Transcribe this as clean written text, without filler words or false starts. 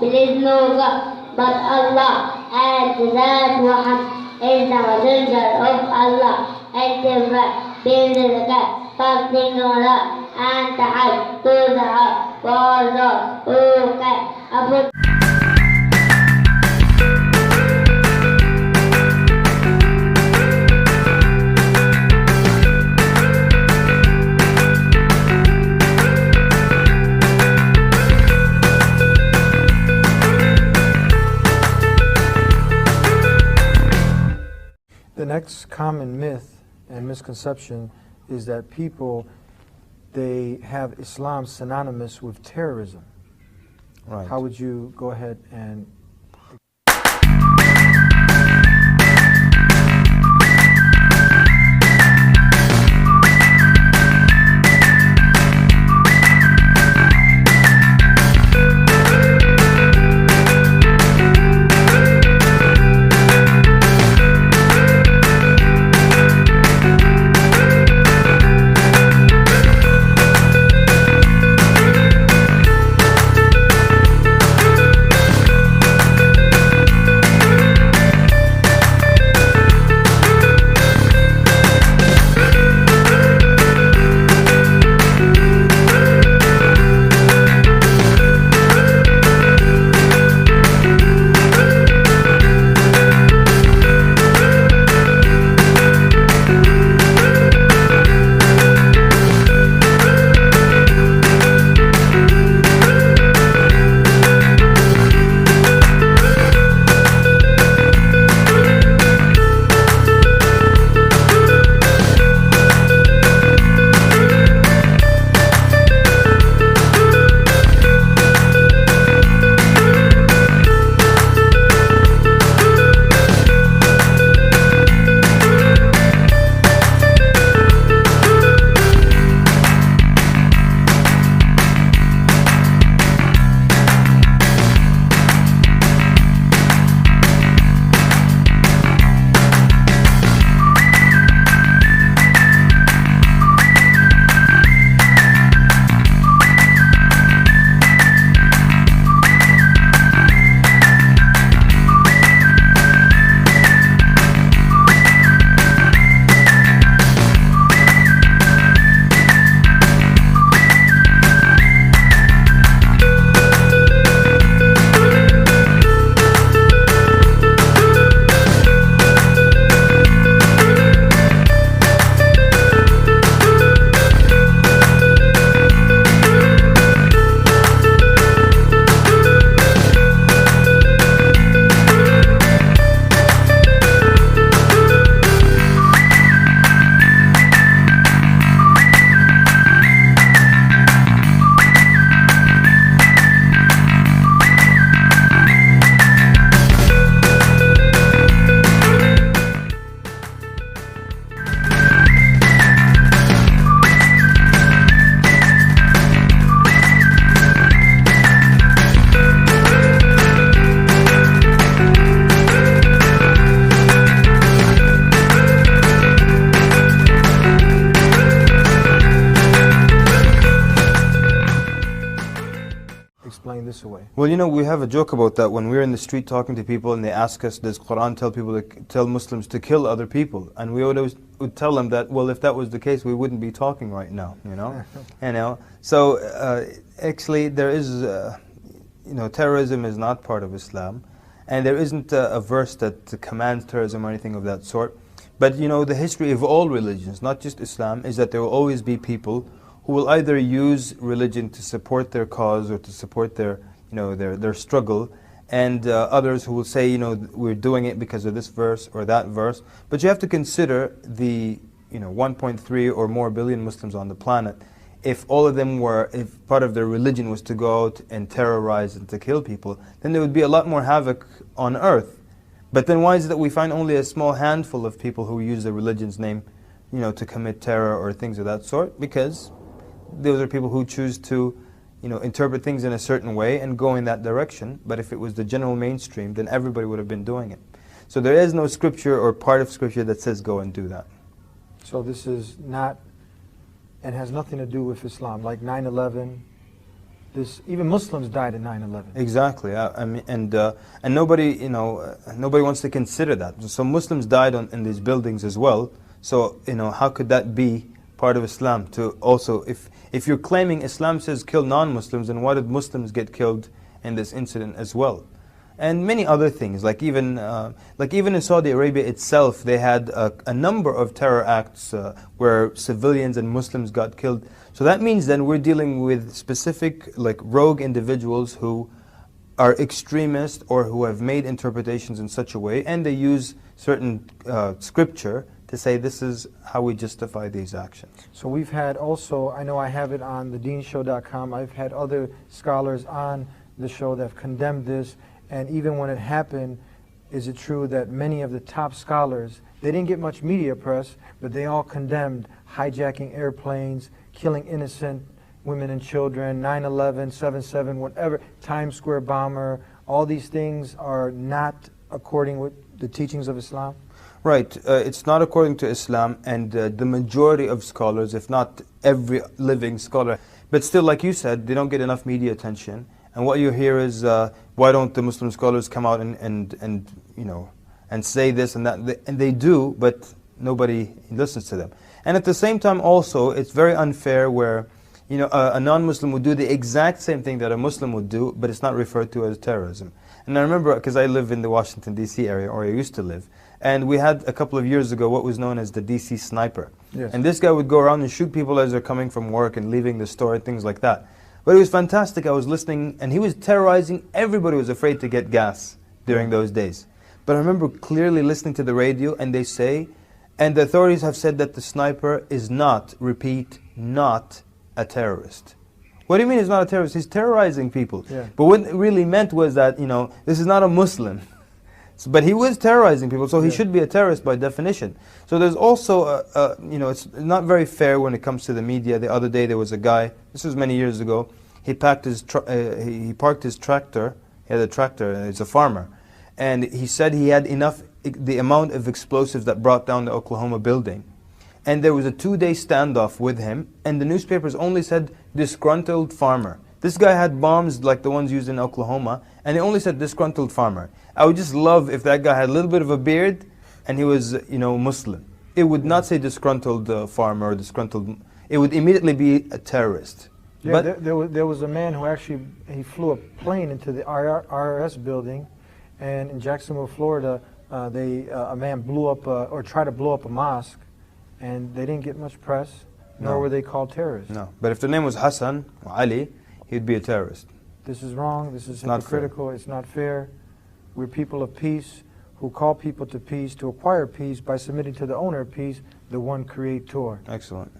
There is no God but Allah, and that Muhammad is the messenger of Allah, and the right, being the zakat, fasting Allah, and the hajj to the hajj for those who can afford. The next common myth and misconception is that people, they have Islam synonymous with terrorism. Right. How would you go ahead and... Explain this away. Well, you know, we have a joke about that when we're in the street talking to people and they ask us, does Quran tell people to tell Muslims to kill other people? And we would tell them that, well, if that was the case, we wouldn't be talking right now, you know? So actually there is, terrorism is not part of Islam, and there isn't a verse that commands terrorism or anything of that sort. But you know, the history of all religions, not just Islam, is that there will always be people who will either use religion to support their cause or to support their struggle, and others who will say, we're doing it because of this verse or that verse. But you have to consider the 1.3 or more billion Muslims on the planet. If all of them if part of their religion was to go out and terrorize and to kill people, then there would be a lot more havoc on earth. But then why is it that we find only a small handful of people who use the religion's name, to commit terror or things of that sort? Because those are people who choose to, interpret things in a certain way and go in that direction. But if it was the general mainstream, then everybody would have been doing it. So there is no scripture or part of scripture that says go and do that. So this is not, and has nothing to do with Islam, like 9/11, even Muslims died in 9/11. Exactly, I mean, and nobody, nobody wants to consider that. So Muslims died in these buildings as well. So how could that be part of Islam? To also, if you're claiming Islam says kill non-Muslims, then why did Muslims get killed in this incident as well? And many other things, like even in Saudi Arabia itself, they had a number of terror acts where civilians and Muslims got killed. So that means then we're dealing with specific rogue individuals who are extremists or who have made interpretations in such a way, and they use certain scripture to say this is how we justify these actions. So we've had also, I know I have it on thedeenshow.com, I've had other scholars on the show that have condemned this. And even when it happened, is it true that many of the top scholars, they didn't get much media press, but they all condemned hijacking airplanes, killing innocent women and children, 9/11, 7/7, whatever, Times Square bomber, all these things are not according with the teachings of Islam? Right, it's not according to Islam, and the majority of scholars, if not every living scholar, but still, like you said, they don't get enough media attention. And what you hear is, why don't the Muslim scholars come out and say this and that? And they do, but nobody listens to them. And at the same time also, it's very unfair where a non-Muslim would do the exact same thing that a Muslim would do, but it's not referred to as terrorism. And I remember, because I live in the Washington, D.C. area, or I used to live, and we had a couple of years ago what was known as the D.C. sniper. Yes. And this guy would go around and shoot people as they're coming from work and leaving the store and things like that. But it was fantastic. I was listening, and he was terrorizing. Everybody was afraid to get gas during those days. But I remember clearly listening to the radio, and they say, and the authorities have said that the sniper is not, repeat, not a terrorist. What do you mean he's not a terrorist? He's terrorizing people. Yeah. But what it really meant was that, this is not a Muslim. But he was terrorizing people, so he should be a terrorist by definition. So there's also, it's not very fair when it comes to the media. The other day there was a guy, this was many years ago, he parked his tractor, he had a tractor, he's a farmer, and he said he had the amount of explosives that brought down the Oklahoma building. And there was a 2-day standoff with him, and the newspapers only said disgruntled farmer. This guy had bombs like the ones used in Oklahoma, and they only said disgruntled farmer. I would just love if that guy had a little bit of a beard and he was, Muslim. It would not say disgruntled farmer or disgruntled, it would immediately be a terrorist. Yeah, but there was a man who actually, he flew a plane into the IRS building, and in Jacksonville, Florida, a man blew up, or tried to blow up a mosque, and they didn't get much press, nor were they called terrorists. No, but if the name was Hassan or Ali, he'd be a terrorist. This is wrong, this is Not hypocritical, it's not fair. We're people of peace who call people to peace, to acquire peace by submitting to the owner of peace, the one creator. Excellent.